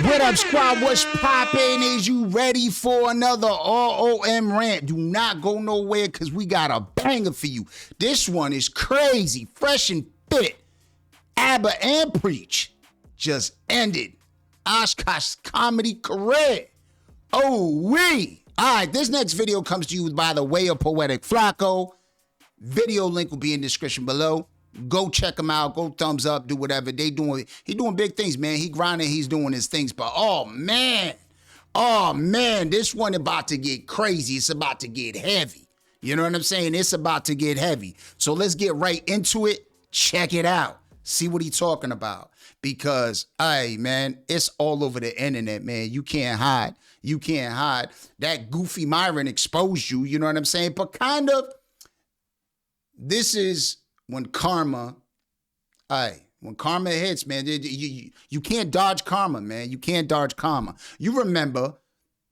What up, squad? What's poppin'? Is you ready for another ROM rant? Do not go nowhere because we got a banger for you. This one is crazy, fresh and fit. Abba and Preach just ended Akaash comedy career. Oh, wee. All right, this next video comes to you by the way of Poetic Flacco. Video link will be in the description below. Go check him out. Go thumbs up. Do whatever he doing big things, man. He grinding. He's doing his things. But oh man, this one about to get crazy. It's about to get heavy. You know what I'm saying? It's about to get heavy. So let's get right into it. Check it out. See what he's talking about. Because, hey, man, it's all over the internet, man. You can't hide. You can't hide. That goofy Myron exposed you. You know what I'm saying? But kind of, this is when karma hits, man, you can't dodge karma, man. You can't dodge karma. You remember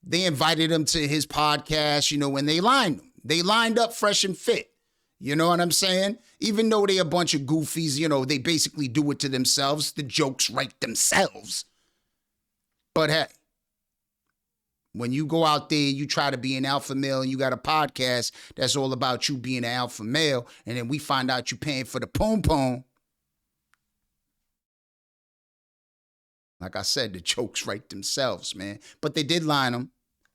they invited him to his podcast, you know, when they lined him. They lined up fresh and fit. You know what I'm saying? Even though they a bunch of goofies, you know, they basically do it to themselves. The jokes write themselves. But hey, when you go out there, you try to be an alpha male and you got a podcast that's all about you being an alpha male, and then we find out you paying for the poom-poom. Like I said, the jokes write themselves, man. But they did line them.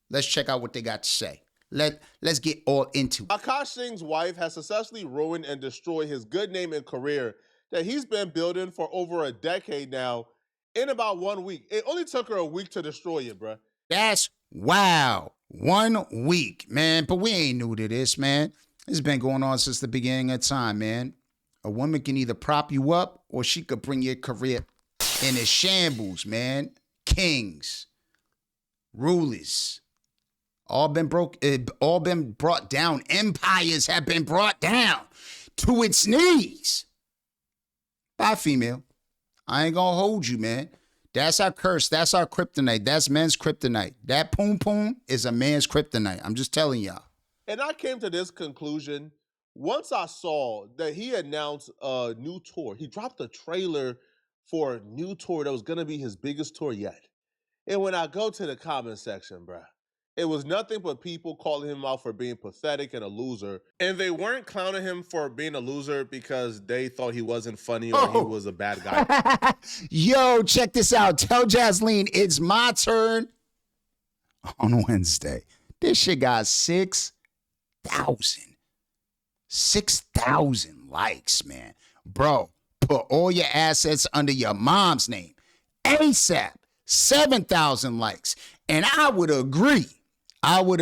Let's check out what they got to say. Let's get all into it. Akaash Singh's wife has successfully ruined and destroyed his good name and career that he's been building for over a decade now in about 1 week. It only took her a week to destroy it, bruh. That's wow. 1 week, man. But we ain't new to this, man. This has been going on since the beginning of time, man. A woman can either prop you up or she could bring your career in a shambles, man. Kings, rulers, all been brought down. Empires have been brought down to its knees by female. I ain't gonna hold you, man. That's our curse. That's our kryptonite. That's men's kryptonite. That poom poom is a man's kryptonite. I'm just telling y'all. And I came to this conclusion once I saw that he announced a new tour. He dropped a trailer for a new tour that was going to be his biggest tour yet. And when I go to the comment section, bruh, it was nothing but people calling him out for being pathetic and a loser. And they weren't clowning him for being a loser because they thought he wasn't funny or he was a bad guy. Yo, check this out. Tell Jasleen it's my turn on Wednesday. This shit got 6,000 likes, man. Bro, put all your assets under your mom's name. ASAP, 7,000 likes. And I would agree. I would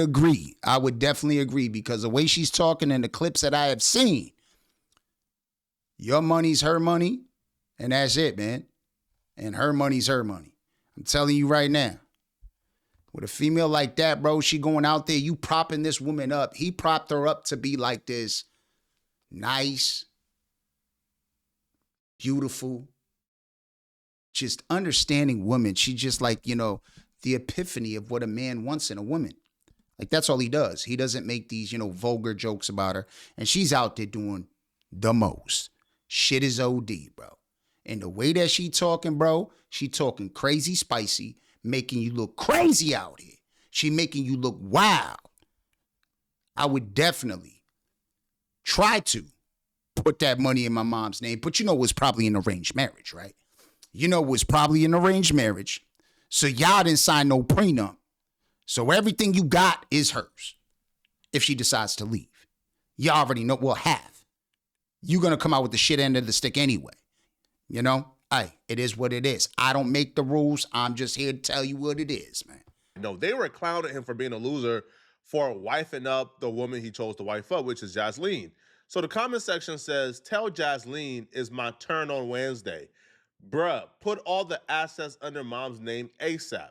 definitely agree, because the way she's talking in the clips that I have seen, your money's her money, and that's it, man. And her money's her money. I'm telling you right now. With a female like that, bro, she going out there, you propping this woman up. He propped her up to be like this nice, beautiful, just understanding woman. She just like, you know, the epiphany of what a man wants in a woman. Like, that's all he does. He doesn't make these, you know, vulgar jokes about her. And she's out there doing the most. Shit is OD, bro. And the way that she talking, bro, she talking crazy spicy, making you look crazy out here. She making you look wild. I would definitely try to put that money in my mom's name. But you know it was probably an arranged marriage, right? You know it was probably an arranged marriage. So y'all didn't sign no prenup. So everything you got is hers if she decides to leave. You already know, well, half. You're going to come out with the shit end of the stick anyway. You know? Hey, it is what it is. I don't make the rules. I'm just here to tell you what it is, man. No, they were clowning him for being a loser for wifing up the woman he chose to wife up, which is Jasleen. So the comment section says, tell Jasleen it's my turn on Wednesday. Bruh, put all the assets under mom's name ASAP.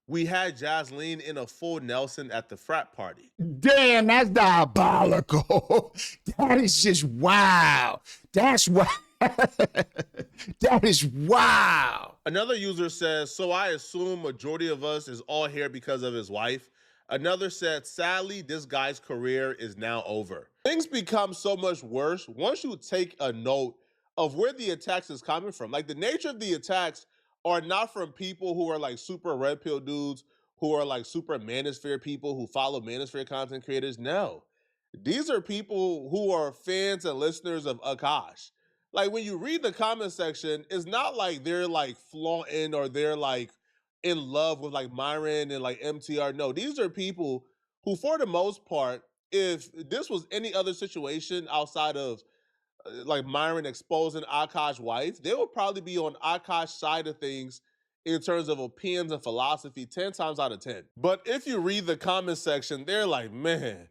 We had Jasleen in a full Nelson at the frat party. Damn, that's diabolical. That is just wow. That's wow. That is wow. Another user says, so I assume majority of us is all here because of his wife. Another said, sadly, this guy's career is now over. Things become so much worse once you take a note of where the attacks is coming from. Like, the nature of the attacks are not from people who are like super red pill dudes, who are like super manosphere people who follow manosphere content creators. No, these are people who are fans and listeners of Akaash. Like when you read the comment section, it's not like they're like flaunting or they're like in love with like Myron and like MTR. No, these are people who, for the most part, if this was any other situation outside of like Myron exposing Akash's wife, they would probably be on Akash's side of things in terms of opinions and philosophy 10 times out of 10. But if you read the comment section, they're like, man,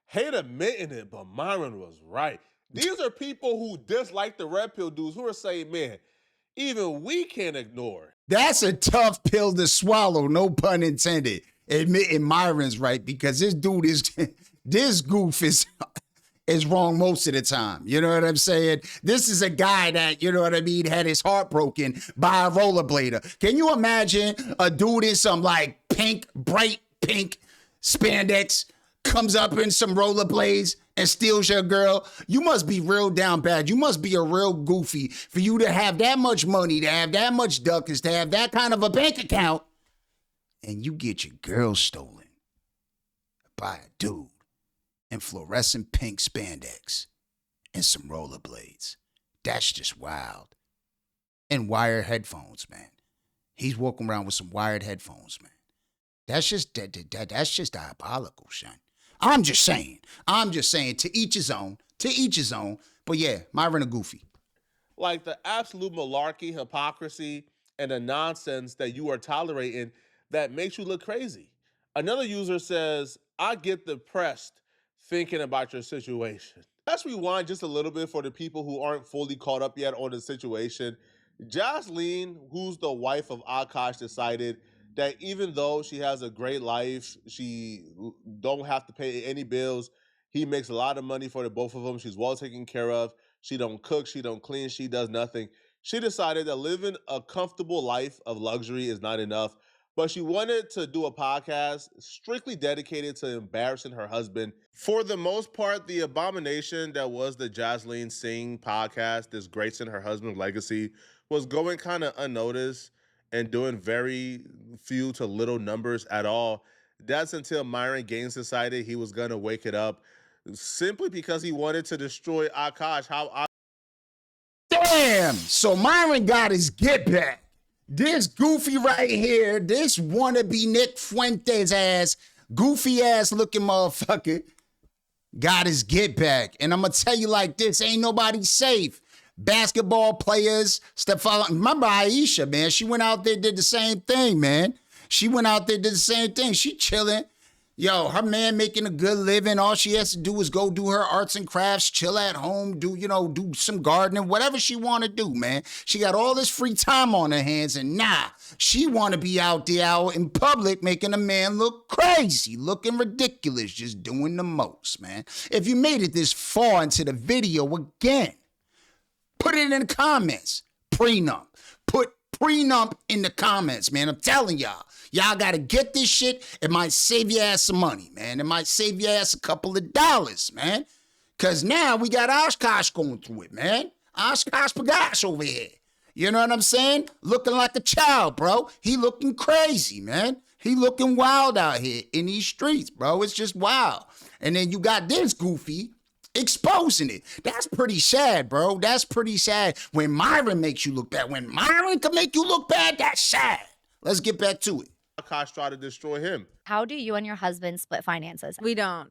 hate admitting it, but Myron was right. These are people who dislike the red pill dudes who are saying, man, even we can't ignore. That's a tough pill to swallow, no pun intended. Admitting Myron's right, because this dude is, this goof is wrong most of the time. You know what I'm saying? This is a guy that, you know what I mean, had his heart broken by a rollerblader. Can you imagine a dude in some like pink, bright pink spandex comes up in some rollerblades and steals your girl? You must be real down bad. You must be a real goofy for you to have that much money, to have that much duckers, to have that kind of a bank account, and you get your girl stolen by a dude in fluorescent pink spandex and some rollerblades. That's just wild. And wired headphones, man. He's walking around with some wired headphones, man. That's just that's just diabolical, son. I'm just saying. To each his own. To each his own. But yeah, Myron a goofy. Like the absolute malarkey, hypocrisy, and the nonsense that you are tolerating that makes you look crazy. Another user says, I get depressed thinking about your situation. Let's rewind just a little bit for the people who aren't fully caught up yet on the situation. Jocelyn, who's the wife of Akaash, decided that even though she has a great life, she don't have to pay any bills. He makes a lot of money for the both of them. She's well taken care of. She don't cook, she don't clean, she does nothing. She decided that living a comfortable life of luxury is not enough, but she wanted to do a podcast strictly dedicated to embarrassing her husband. For the most part, the abomination that was the Jocelyn Singh podcast, disgracing her husband's legacy, was going kind of unnoticed and doing very few to little numbers at all. That's until Myron Gaines decided he was going to wake it up simply because he wanted to destroy Akaash. Damn! So Myron got his get back. This goofy right here, this wannabe Nick Fuentes ass, goofy ass looking motherfucker, got his get back. And I'm gonna tell you like this, ain't nobody safe. Basketball players, remember Aisha, man, she went out there, did the same thing, man. She went out there, did the same thing. She chilling. Yo, her man making a good living. All she has to do is go do her arts and crafts, chill at home, do some gardening, whatever she want to do, man. She got all this free time on her hands, and she want to be out there out in public making a man look crazy, looking ridiculous, just doing the most, man. If you made it this far into the video, again, put it in the comments. Prenup. Put prenup in the comments, man. I'm telling y'all. Y'all got to get this shit. It might save your ass some money, man. It might save your ass a couple of dollars, man. Because now we got Akaash going through it, man. Akaash over here. You know what I'm saying? Looking like a child, bro. He looking crazy, man. He looking wild out here in these streets, bro. It's just wild. And then you got this goofy exposing it. That's pretty sad, bro. That's pretty sad. When Myron makes you look bad. When Myron can make you look bad, that's sad. Let's get back to it. Akaash tried to destroy him. How do you and your husband split finances? We don't.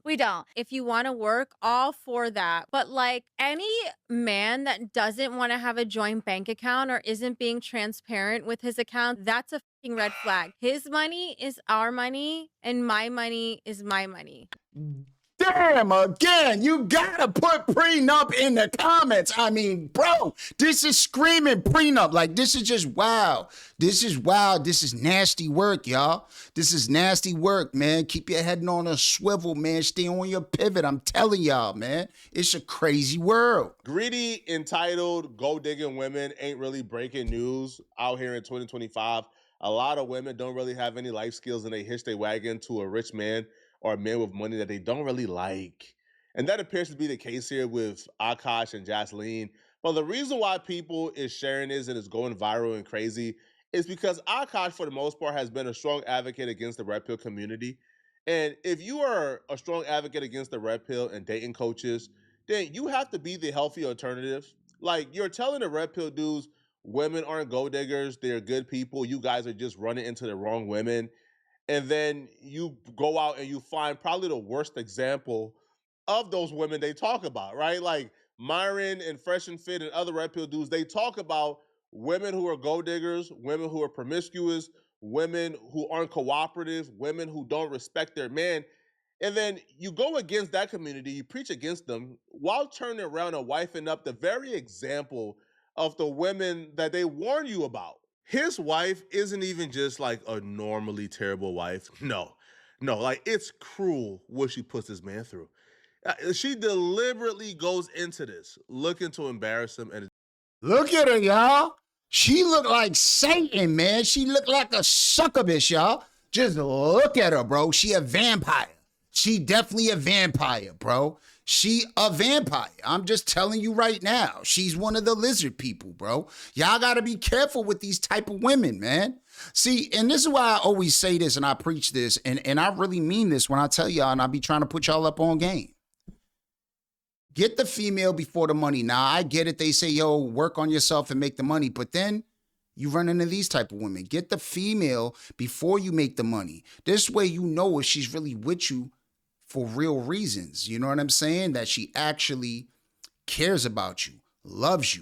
If you want to work, all for that. But like any man that doesn't want to have a joint bank account or isn't being transparent with his account, that's a fucking red flag. His money is our money and my money is my money. Damn, again, you gotta put prenup in the comments. I mean, bro, this is screaming prenup. Like, this is just wow. This is wild. This is nasty work, y'all. This is nasty work, man. Keep your head on a swivel, man. Stay on your pivot. I'm telling y'all, man. It's a crazy world. Greedy, entitled, gold-digging women ain't really breaking news out here in 2025. A lot of women don't really have any life skills and they hitch their wagon to a rich man or a man with money that they don't really like. And that appears to be the case here with Akaash and Jocelyn. But the reason why people is sharing this and it's going viral and crazy is because Akaash, for the most part, has been a strong advocate against the red pill community. And if you are a strong advocate against the red pill and dating coaches, then you have to be the healthy alternative. Like, you're telling the red pill dudes, women aren't gold diggers, they're good people. You guys are just running into the wrong women. And then you go out and you find probably the worst example of those women they talk about, right? Like Myron and Fresh and Fit and other red pill dudes, they talk about women who are gold diggers, women who are promiscuous, women who aren't cooperative, women who don't respect their man. And then you go against that community, you preach against them while turning around and wifing up the very example of the women that they warn you about. His wife isn't even just like a normally terrible wife. No, like it's cruel what she puts this man through. She deliberately goes into this looking to embarrass him. And Look at her, y'all. She looked like Satan, man. She looked like a succubus, y'all. Just look at her, bro. She a vampire. She definitely a vampire, bro. She a vampire. I'm just telling you right now. She's one of the lizard people, bro. Y'all got to be careful with these type of women, man. See, and this is why I always say this and I preach this, and I really mean this when I tell y'all, and I be trying to put y'all up on game. Get the female before the money. Now, I get it. They say, yo, work on yourself and make the money. But then you run into these type of women. Get the female before you make the money. This way you know if she's really with you for real reasons. You know what I'm saying? That she actually cares about you, loves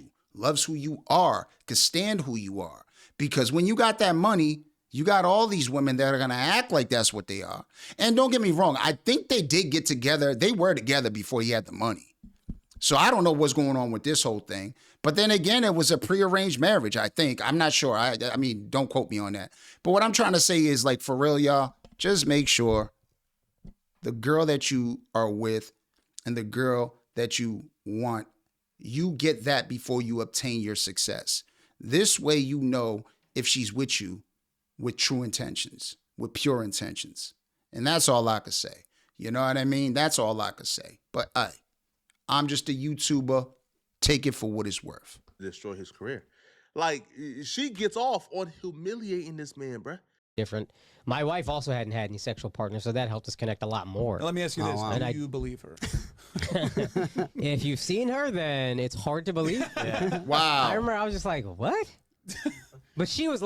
who you are, can stand who you are. Because when you got that money, you got all these women that are going to act like that's what they are. And don't get me wrong. I think they did get together. They were together before he had the money. So I don't know what's going on with this whole thing. But then again, it was a prearranged marriage, I think. I'm not sure. I mean, don't quote me on that. But what I'm trying to say is, like, for real, y'all, just make sure the girl that you are with and the girl that you want, you get that before you obtain your success. This way you know if she's with you with true intentions, with pure intentions. And that's all I could say. You know what I mean? That's all I could say. But I'm just a YouTuber. Take it for what it's worth. Destroy his career. Like, she gets off on humiliating this man, bruh. Different. My wife also hadn't had any sexual partners, so that helped us connect a lot more. Now, let me ask you this. wow. Do you believe her? If you've seen her, then it's hard to believe. Yeah. Wow. I remember I was just like, what? But she was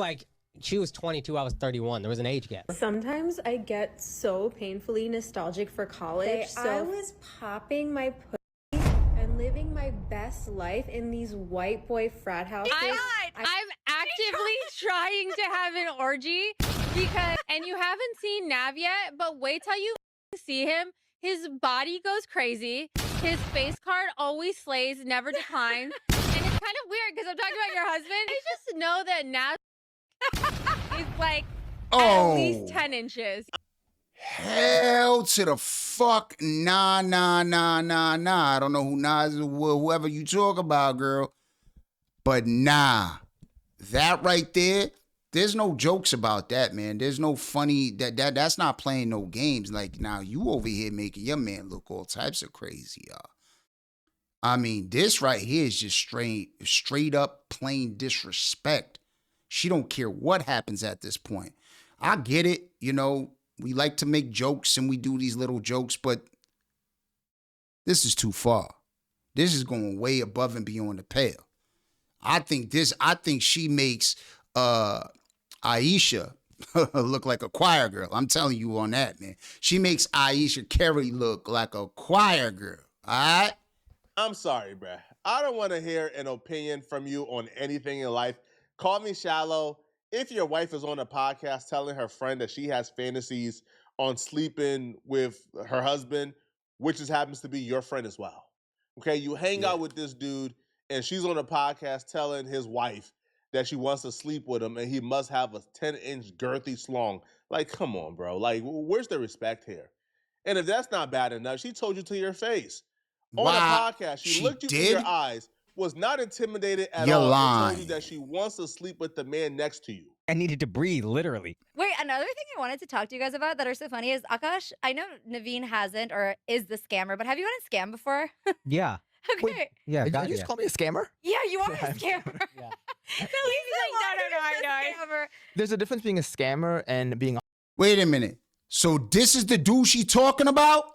22, I was 31. There was an age gap. Sometimes I get so painfully nostalgic for college. I was popping my pussy and living my best life in these white boy frat houses. I'm actively trying to have an orgy and you haven't seen Nav yet, but wait till you see him. His body goes crazy. His face card always slays, never declines. And it's kind of weird because I'm talking about your husband. I just know that Nav is like at least 10 inches. Hell to the fuck. Nah. I don't know who Nas is, whoever you talk about, girl. But nah. That right there, there's no jokes about that, man. There's no funny, that's not playing no games. Like, now you over here making your man look all types of crazy, y'all. I mean, this right here is just straight up plain disrespect. She don't care what happens at this point. I get it, you know, we like to make jokes and we do these little jokes, but this is too far. This is going way above and beyond the pale. I think she makes Aisha look like a choir girl. I'm telling you on that, man. She makes Aisha Carey look like a choir girl. All right? I'm sorry, bruh. I don't want to hear an opinion from you on anything in life. Call me shallow. If your wife is on a podcast telling her friend that she has fantasies on sleeping with her husband, which just happens to be your friend as well. Okay, you hang out with this dude and she's on a podcast telling his wife that she wants to sleep with him and he must have a 10-inch girthy slong. Like, come on, bro. Like, where's the respect here? And if that's not bad enough, she told you to your face. On a podcast, she looked you in your eyes, was not intimidated at all, and told you that she wants to sleep with the man next to you. I needed to breathe, literally. Wait, another thing I wanted to talk to you guys about that are so funny is, Akaash, I know Naveen hasn't or is the scammer, but have you gotten scammed before? Yeah. Okay. Yeah, You got just call me a scammer? Yeah, you are a scammer. Yeah. No, he's a scammer. There's a difference being a scammer and being a Wait a minute. So this is the dude she talking about?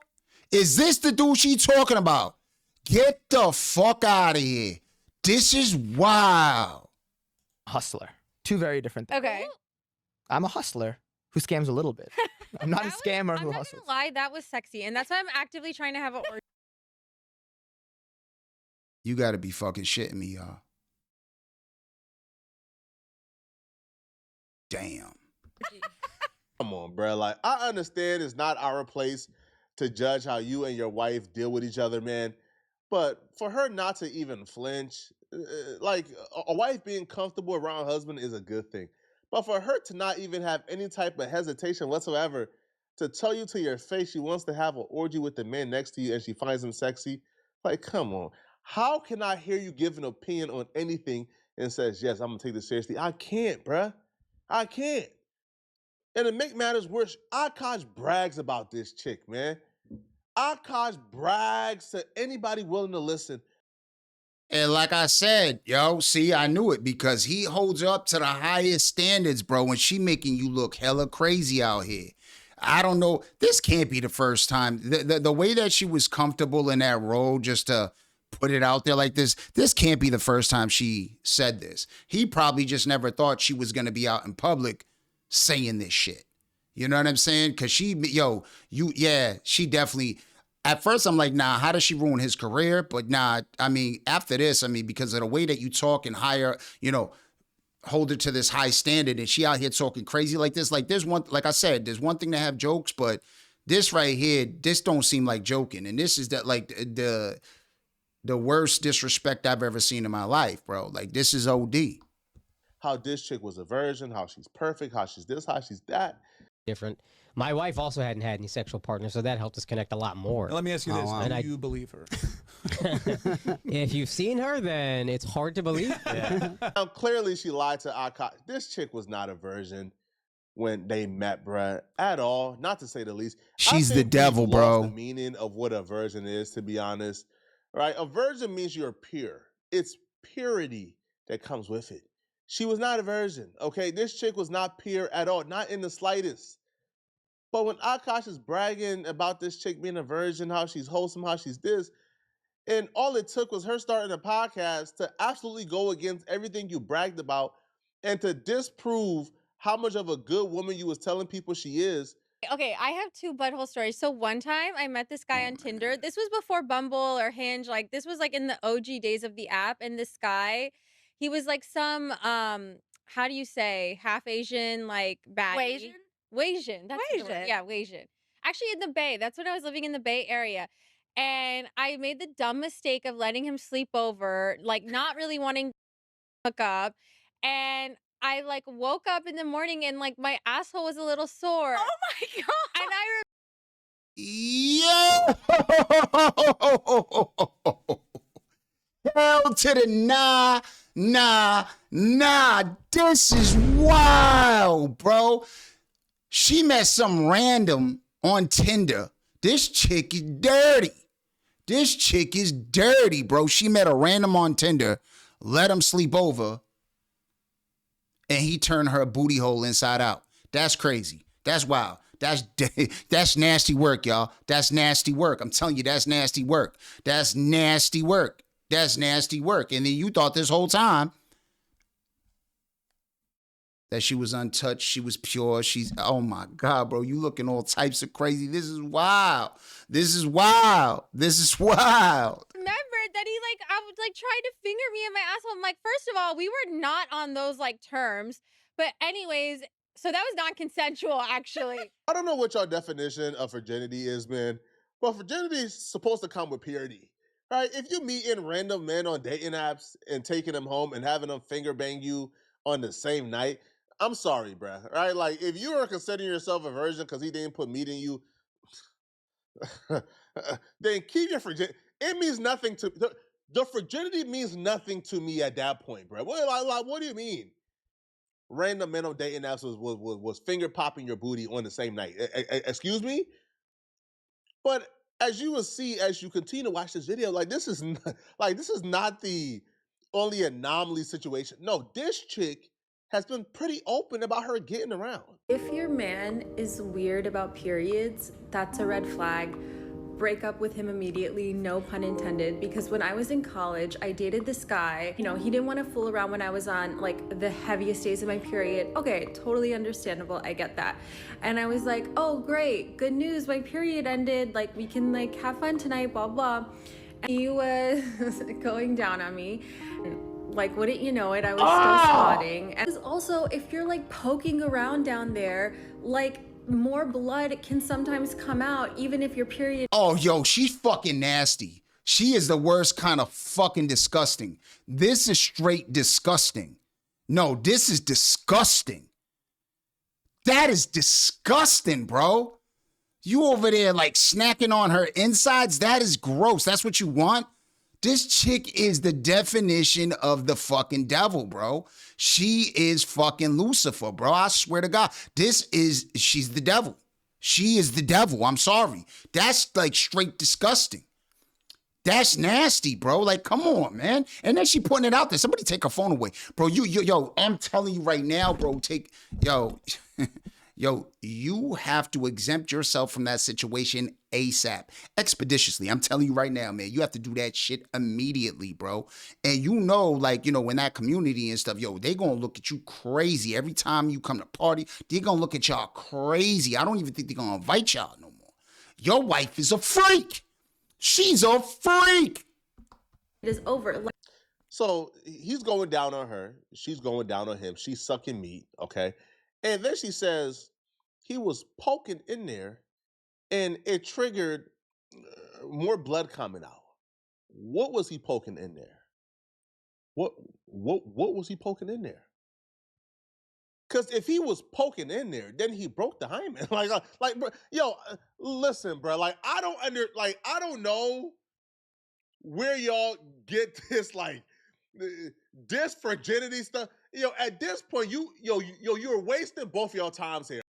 Is this the dude she talking about? Get the fuck out of here. This is wild. hustler. Two very different things. Okay. I'm a hustler who scams a little bit. I'm not a scammer I'm who not hustles. gonna lie, that was sexy, and that's why I'm actively trying to have an orgy. You gotta be fucking shitting me, y'all. Damn. Come on, bro. Like, I understand it's not our place to judge how you and your wife deal with each other, man. But for her not to even flinch, like a wife being comfortable around her husband is a good thing. But for her to not even have any type of hesitation whatsoever to tell you to your face she wants to have an orgy with the man next to you and she finds him sexy, like, come on. How can I hear you give an opinion on anything and says, yes, I'm going to take this seriously? I can't, bruh. I can't. And to make matters worse, Akaash brags about this chick, man. Akaash brags to anybody willing to listen. And like I said, yo, see, I knew it because he holds up to the highest standards, bro, and she making you look hella crazy out here. I don't know. This can't be the first time. The way that she was comfortable in that role just to put it out there like this can't be the first time she said this. He probably just never thought she was going to be out in public saying this shit. You know what I'm saying? Because she definitely... At first, I'm like, nah, how does she ruin his career? But nah, I mean, after this, I mean, because of the way that you talk and higher, hold it to this high standard, and she out here talking crazy like this. Like, like I said, there's one thing to have jokes, but this right here, this don't seem like joking. And this is the worst disrespect I've ever seen in my life, bro. Like, this is OD. How this chick was a virgin, how she's perfect, how she's this, how she's that. Different. My wife also hadn't had any sexual partners, so that helped us connect a lot more. Now, let me ask you this: do you believe her? If you've seen her, then it's hard to believe. Yeah. Now, clearly, she lied to Akaash. This chick was not a virgin when they met, bruh, at all. Not to say the least. She's I the think devil, we've bro. lost the meaning of what a virgin is, to be honest. Right? A virgin means you're pure. It's purity that comes with it. She was not a virgin. Okay, this chick was not pure at all, not in the slightest. But when Akaash is bragging about this chick being a virgin, how she's wholesome, how she's this, and all it took was her starting a podcast to absolutely go against everything you bragged about and to disprove how much of a good woman you was telling people she is. Okay, I have two butthole stories. So one time I met this guy on Tinder. This was before Bumble or Hinge. Like, this was like in the OG days of the app. And this guy, he was like some how do you say, half Asian, like baddie. Wasian. That's the word. Wasian. Yeah, Wasian. Actually, in the Bay. That's when I was living in the Bay Area. And I made the dumb mistake of letting him sleep over, like not really wanting to hook up. And I like woke up in the morning and like my asshole was a little sore. Oh my God. And I Yo! Hell to the nah. This is wild, bro. She met some random on Tinder. This chick is dirty. Bro. She met a random on Tinder, let him sleep over, and he turned her booty hole inside out. That's crazy. That's wild. That's nasty work, y'all. That's nasty work. I'm telling you, that's nasty work. That's nasty work. And then you thought this whole time that she was untouched, she was pure. Oh my God, bro, you looking all types of crazy. This is wild. remembered that he like I would like try to finger me in my asshole. I'm like, first of all, we were not on those like terms. But anyways, so that was non-consensual, actually. I don't know what your definition of virginity is, man, but virginity is supposed to come with purity, right? If you meeting random men on dating apps and taking them home and having them finger bang you on the same night, I'm sorry, bruh, right? Like, if you are considering yourself a virgin because he didn't put meat in you, then keep your virginity. It means nothing to... The virginity means nothing to me at that point, bruh. What do you mean? Random men on dating apps was finger popping your booty on the same night. Excuse me? But as you will see as you continue to watch this video, like this is not the only anomaly situation. No, this chick has been pretty open about her getting around. If your man is weird about periods, that's a red flag. Break up with him immediately, no pun intended, because when I was in college, I dated this guy. You know, he didn't want to fool around when I was on like the heaviest days of my period. Okay, totally understandable, I get that. And I was like, oh great, good news, my period ended, like we can like have fun tonight, blah blah. And he was going down on me. Like, wouldn't you know it, I was still spotting. And also, if you're like poking around down there, like more blood can sometimes come out even if your period. Oh, yo, she's fucking nasty. She is the worst kind of fucking disgusting. This is straight disgusting. No, this is disgusting. That is disgusting, bro. You over there like snacking on her insides? That is gross. That's what you want? This chick is the definition of the fucking devil, bro. She is fucking Lucifer, bro. I swear to God. She's the devil. She is the devil. I'm sorry. That's like straight disgusting. That's nasty, bro. Like, come on, man. And then she putting it out there. Somebody take her phone away. Bro, yo, I'm telling you right now, bro, yo, you have to exempt yourself from that situation ASAP, expeditiously. I'm telling you right now, man, you have to do that shit immediately, bro. And you know, like, you know, in that community and stuff, yo, they gonna look at you crazy. Every time you come to party, they gonna look at y'all crazy. I don't even think they're gonna invite y'all no more. Your wife is a freak. She's a freak. It is over. So he's going down on her. She's going down on him. She's sucking meat, okay? And then she says he was poking in there and it triggered more blood coming out. What was he poking in there? What was he poking in there? Because if he was poking in there, then he broke the hymen. like, bro, yo, listen, bro. Like, I don't know where y'all get this like this virginity stuff. Yo, at this point, you're wasting both y'all times here.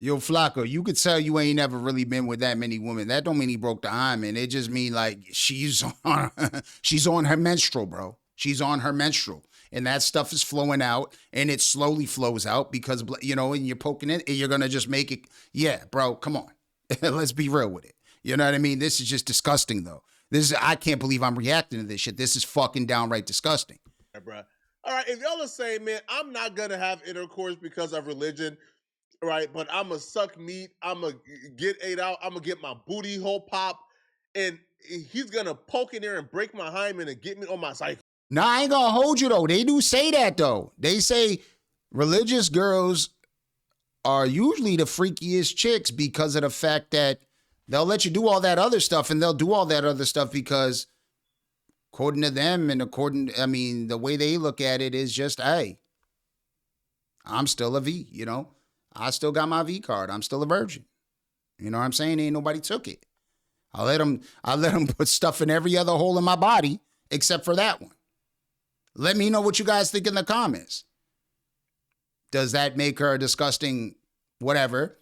Yo, Flacco, you could tell you ain't never really been with that many women. That don't mean he broke the hymen. It just mean like she's on her menstrual, bro. She's on her menstrual. And that stuff is flowing out, and it slowly flows out because, you know, and you're poking it, and you're going to just make it. Yeah, bro, come on. Let's be real with it. You know what I mean? This is just disgusting, though. I can't believe I'm reacting to this shit. This is fucking downright disgusting. Yeah, bro. All right, if y'all are saying, man, I'm not going to have intercourse because of religion, right? But I'm going to suck meat. I'm going to get ate out. I'm going to get my booty hole pop. And he's going to poke in there and break my hymen and get me on my cycle. Nah, I ain't gonna hold you, though. They do say that, though. They say religious girls are usually the freakiest chicks because of the fact that they'll let you do all that other stuff, and they'll do all that other stuff because, according to them and the way they look at it is just, hey, I'm still a V, you know? I still got my V card. I'm still a virgin. You know what I'm saying? Ain't nobody took it. I let them put stuff in every other hole in my body except for that one. Let me know what you guys think in the comments. Does that make her a disgusting whatever?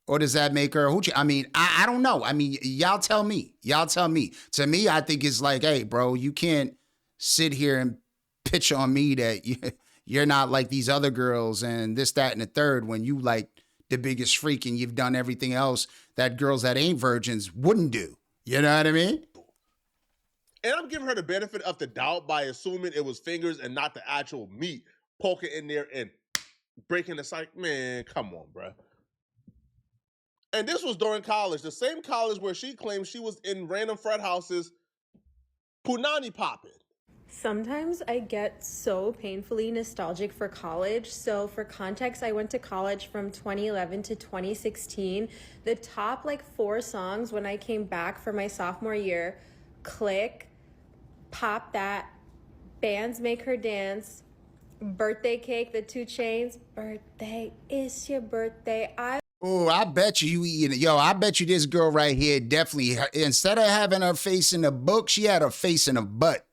Or does that make her a hoochie? I mean, I don't know. I mean, y'all tell me. Y'all tell me. To me, I think it's like, hey, bro, you can't sit here and pitch on me that you're not like these other girls and this, that, and the third when you like the biggest freak and you've done everything else that girls that ain't virgins wouldn't do. You know what I mean? And I'm giving her the benefit of the doubt by assuming it was fingers and not the actual meat poking in there and breaking the cycle. Man, come on, bro. And this was during college, the same college where she claimed she was in random frat houses, punani popping. Sometimes I get so painfully nostalgic for college. So for context, I went to college from 2011 to 2016. The top like 4 songs when I came back for my sophomore year, Click, Pop That, Bands Make Her Dance, Birthday Cake, the 2 Chainz, Birthday, It's Your Birthday. Oh, I bet you eating it. Yo, I bet you this girl right here definitely, instead of having her face in a book, she had her face in a butt.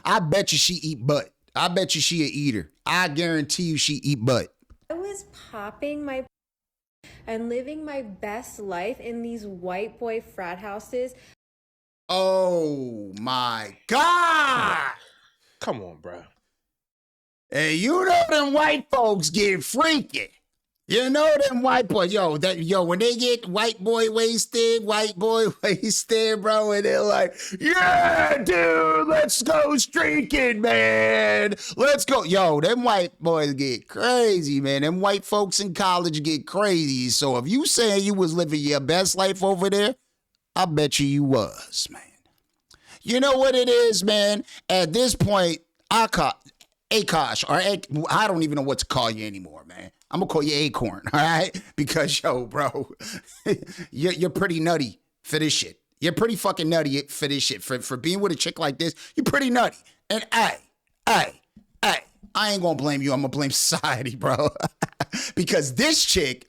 I bet you she eat butt. I bet you she a eater. I guarantee you she eat butt. I was popping my and living my best life in these white boy frat houses. Oh my God. Come on, bro. Hey, you know them white folks get freaky. You know them white boys, when they get white boy wasted, bro, and they're like, yeah, dude, let's go streaking, man. Let's go. Yo, them white boys get crazy, man. Them white folks in college get crazy. So if you saying you was living your best life over there, I bet you was, man. You know what it is, man? At this point, Akaash, or I don't even know what to call you anymore, man. I'm going to call you Acorn, all right? Because, bro, you're pretty nutty for this shit. You're pretty fucking nutty for this shit. For being with a chick like this, you're pretty nutty. And, I ain't going to blame you. I'm going to blame society, bro. Because this chick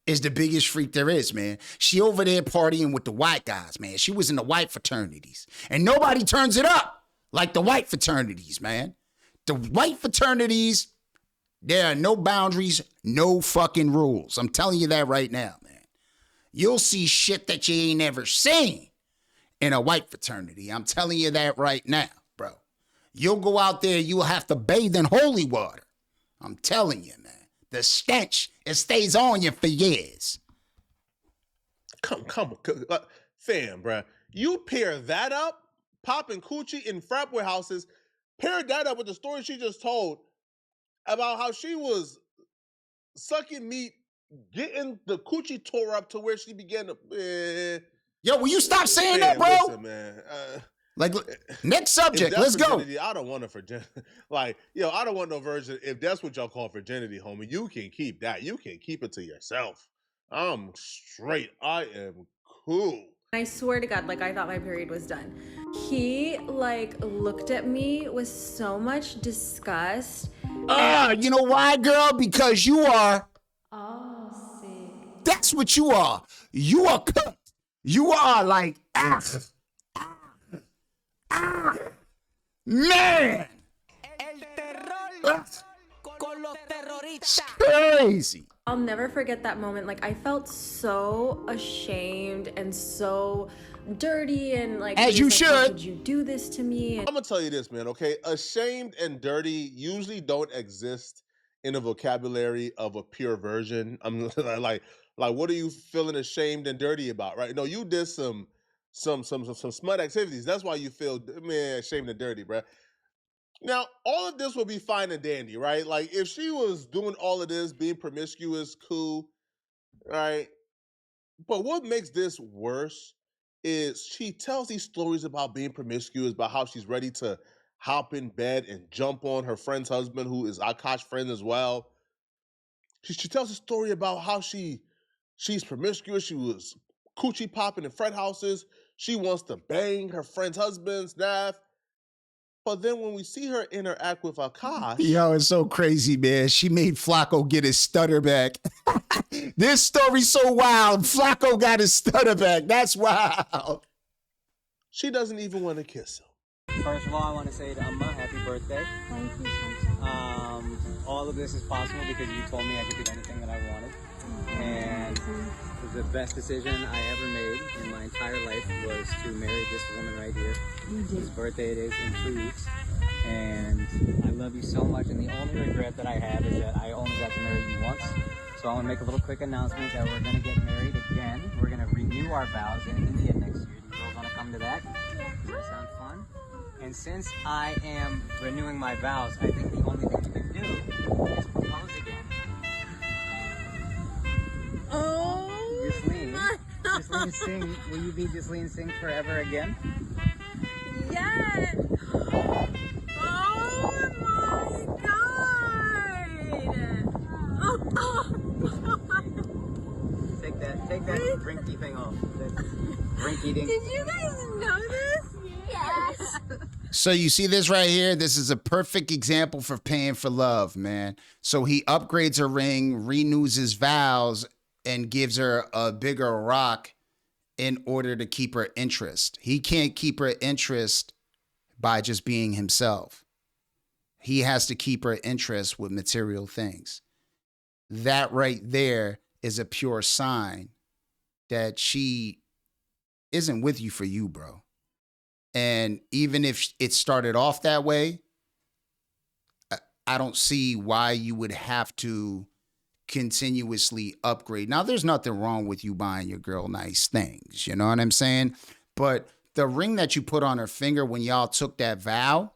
is the biggest freak there is, man. She over there partying with the white guys, man. She was in the white fraternities. And nobody turns it up like the white fraternities, man. The white fraternities, there are no boundaries, no fucking rules. I'm telling you that right now, man. You'll see shit that you ain't never seen in a white fraternity. I'm telling you that right now, bro. You'll go out there, you'll have to bathe in holy water. I'm telling you, man. The stench, it stays on you for years. Come on. Fam, bro. You pair that up, popping coochie in frat boy houses, pair that up with the story she just told about how she was sucking meat, getting the coochie tore up to where she began to... Yo, will you stop saying that, bro? Listen, man. Next subject, let's go. I don't want a virginity. I don't want no virgin. If that's what y'all call virginity, homie, you can keep that. You can keep it to yourself. I'm straight. I am cool. I swear to God, I thought my period was done. He, looked at me with so much disgust. You know why, girl? Because you are... Oh, sick. That's what you are. You are cooked. You are man. It's crazy. I'll never forget that moment. I felt so ashamed and so dirty and as you should. How could you do this to me? I'm gonna tell you this, man. Okay, ashamed and dirty usually don't exist in a vocabulary of a pure virgin. I'm like, what are you feeling ashamed and dirty about, right? No, you did some smut activities. That's why you feel, man, ashamed and dirty, bro. Now, all of this will be fine and dandy, right? If she was doing all of this, being promiscuous, cool, right? But what makes this worse is she tells these stories about being promiscuous, about how she's ready to hop in bed and jump on her friend's husband, who is Akaash's friend as well. She tells a story about how she's promiscuous. She was coochie popping in frat houses. She wants to bang her friend's husband, Snaff. But then when we see her interact with Akaash... Yo, it's so crazy, man. She made Flacco get his stutter back. This story's so wild. Flacco got his stutter back. That's wild. She doesn't even want to kiss him. First of all, I want to say to Amma, happy birthday. Thank you so much. All of this is possible because you told me I could do anything that I wanted. And the best decision I ever made in my entire life was to marry this woman right here. Whose birthday it is in 2 weeks. And I love you so much, and the only regret that I have is that I only got to marry you once. So I want to make a little quick announcement that we're going to get married again. We're going to renew our vows in India next year. Do you girls want to come to that? Does that sound fun? And since I am renewing my vows, I think the only thing we can do is propose again. Oh. Ghislaine Singh, will you be Ghislaine Singh forever again? Yes. Oh my God. Take that rinky thing off. That rinky dink. Did you guys know this? Yes. So you see this right here? This is a perfect example for paying for love, man. So he upgrades her ring, renews his vows, and gives her a bigger rock in order to keep her interest. He can't keep her interest by just being himself. He has to keep her interest with material things. that right there is a pure sign that she isn't with you for you, bro. And even if it started off that way, I don't see why you would have to continuously upgrade. Now, there's nothing wrong with you buying your girl nice things. You know what I'm saying? But the ring that you put on her finger when y'all took that vow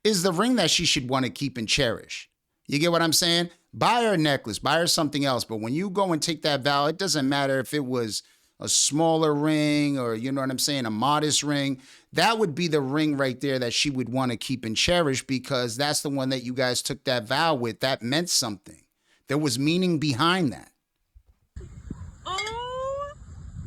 is the ring that she should want to keep and cherish. You get what I'm saying? Buy her a necklace, buy her something else. But when you go and take that vow, it doesn't matter if it was a smaller ring or, you know what I'm saying, a modest ring. That would be the ring right there that she would want to keep and cherish, because that's the one that you guys took that vow with. That meant something. There was meaning behind that. Oh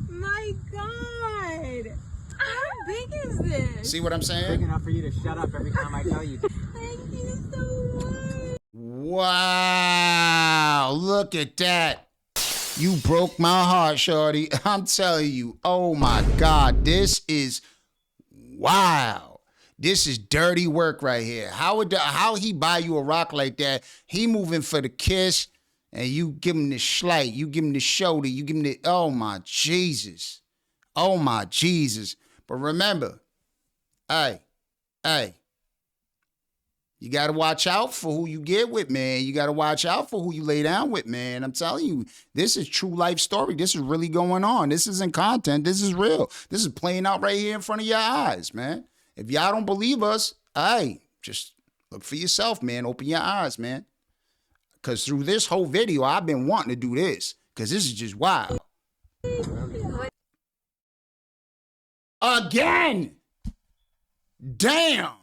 my God. How big is this? See what I'm Big saying? enough for you to shut up every time I tell you. Thank you so much. Wow. Look at that. You broke my heart, shorty. I'm telling you. Oh my God. This is wow. This is dirty work right here. How he buy you a rock like that? He moving for the kiss, and you give him the slight. You give him the shoulder. You give him the, oh my Jesus. Oh my Jesus. But remember, hey, you got to watch out for who you get with, man. You got to watch out for who you lay down with, man. I'm telling you, this is true life story. This is really going on. This isn't content. This is real. This is playing out right here in front of your eyes, man. If y'all don't believe us, just look for yourself, man. Open your eyes, man. Because through this whole video, I've been wanting to do this, because this is just wild. Again. Damn.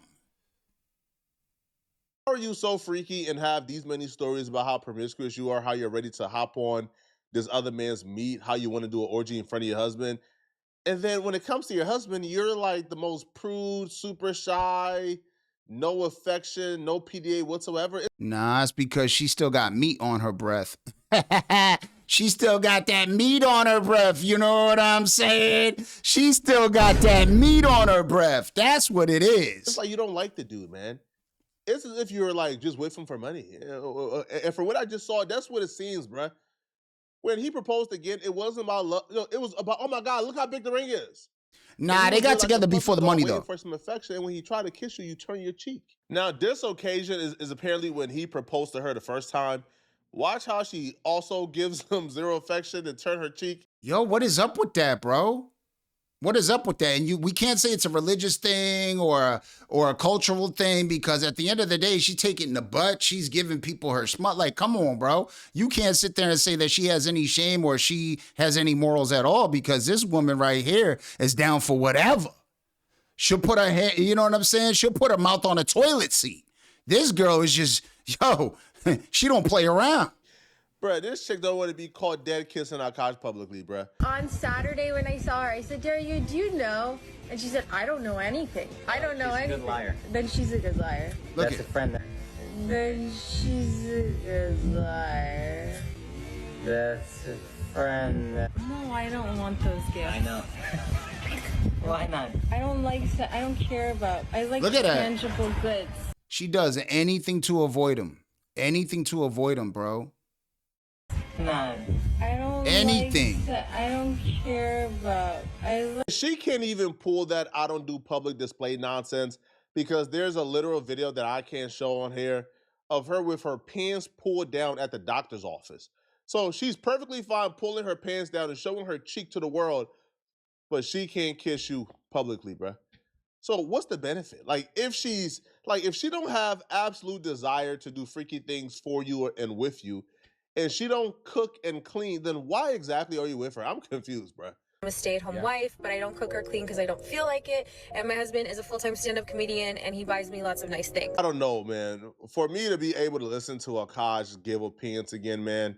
How are you so freaky and have these many stories about how promiscuous you are, how you're ready to hop on this other man's meat, how you want to do an orgy in front of your husband? And then when it comes to your husband, you're like the most prude, super shy, no affection, no PDA whatsoever. Nah, it's because she still got meat on her breath. She still got that meat on her breath. You know what I'm saying? She still got that meat on her breath. That's what it is. It's like you don't like the dude, man. It's as if you were like just with him for money. And for what I just saw, that's what it seems, bruh. When he proposed again, it wasn't about love. It was about, oh my God, look how big the ring is. Nah, they got together before the money, though. For some affection, and when he tried to kiss you, you turn your cheek. Now, this occasion is apparently when he proposed to her the first time. Watch how she also gives him zero affection and turn her cheek. Yo, what is up with that, bro? What is up with that? And we can't say it's a religious thing or a cultural thing, because at the end of the day, she take it in the butt. She's giving people her smut. Like, come on, bro. You can't sit there and say that she has any shame or she has any morals at all, because this woman right here is down for whatever. She'll put her head, you know what I'm saying? She'll put her mouth on a toilet seat. This girl is just, yo, she don't play around. Bruh, this chick don't want to be caught dead kissing Akaash publicly, bruh. On Saturday when I saw her, I said, Daria, do you know? And she said, I don't know anything. I don't know anything. She's a good liar. Then she's a good liar. Look That's at a friend. Then she's a good liar. That's a friend. No, I don't want those gifts. I know. Why not? I don't care about, I like Look at her. tangible goods. She does anything to avoid him. Anything to avoid him, bro. No. I don't Anything. I don't care about, She can't even pull that I don't do public display nonsense, because there's a literal video that I can't show on here of her with her pants pulled down at the doctor's office. So she's perfectly fine pulling her pants down and showing her cheek to the world, but she can't kiss you publicly, bruh. So what's the benefit? Like, if she don't have absolute desire to do freaky things for you and with you, and she don't cook and clean, then why exactly are you with her? I'm confused, bruh. I'm a stay-at-home wife, but I don't cook or clean because I don't feel like it. And my husband is a full-time stand-up comedian, and he buys me lots of nice things. I don't know, man. For me to be able to listen to Akaash give opinions again, man,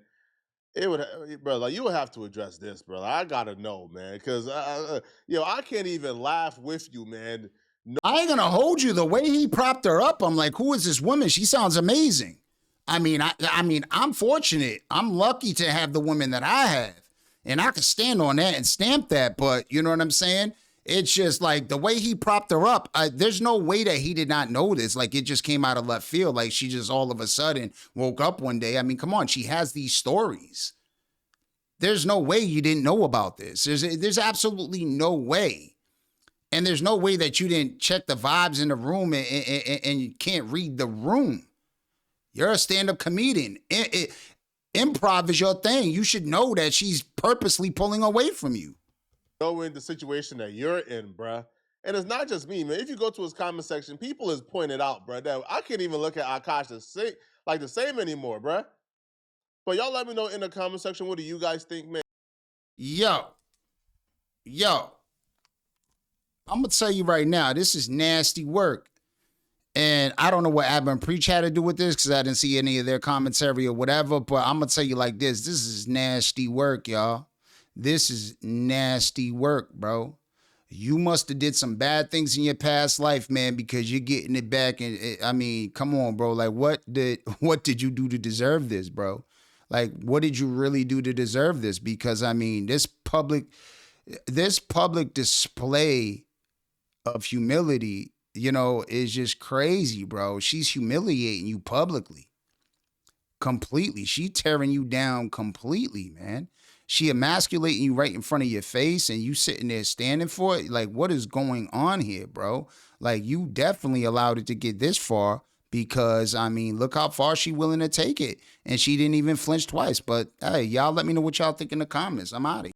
it would, bro. Like, you would have to address this, bro. I gotta know, man, because I can't even laugh with you, man. No. I ain't gonna hold you. The way he propped her up, I'm like, who is this woman? She sounds amazing. I mean, I'm fortunate. I'm lucky to have the woman that I have, and I can stand on that and stamp that. But you know what I'm saying? It's just like the way he propped her up. There's no way that he did not know this. Like it just came out of left field. Like she just all of a sudden woke up one day. I mean, come on, she has these stories. There's no way you didn't know about this. There's absolutely no way. And there's no way that you didn't check the vibes in the room and you can't read the room. You're a stand-up comedian. Improv is your thing. You should know that she's purposely pulling away from you. Knowing the situation that you're in, bruh. And it's not just me, man. If you go to his comment section, people is pointed out, bruh, that I can't even look at Akaash the same anymore, bruh. But y'all let me know in the comment section, what do you guys think, man? Yo, I'm going to tell you right now, this is nasty work. And I don't know what Abba and Preach had to do with this because I didn't see any of their commentary or whatever, but I'm going to tell you like this. This is nasty work, y'all. This is nasty work, bro. You must have did some bad things in your past life, man, because you're getting it back. And I mean, come on, bro. Like, what did you do to deserve this, bro? Like, what did you really do to deserve this? Because I mean, this public display of humility, you know, is just crazy, bro. She's humiliating you publicly. Completely. She tearing you down completely, man. She emasculating you right in front of your face and you sitting there standing for it. Like, what is going on here, bro? Like, you definitely allowed it to get this far because, I mean, look how far she willing to take it. And she didn't even flinch twice. But, hey, y'all let me know what y'all think in the comments. I'm out of here.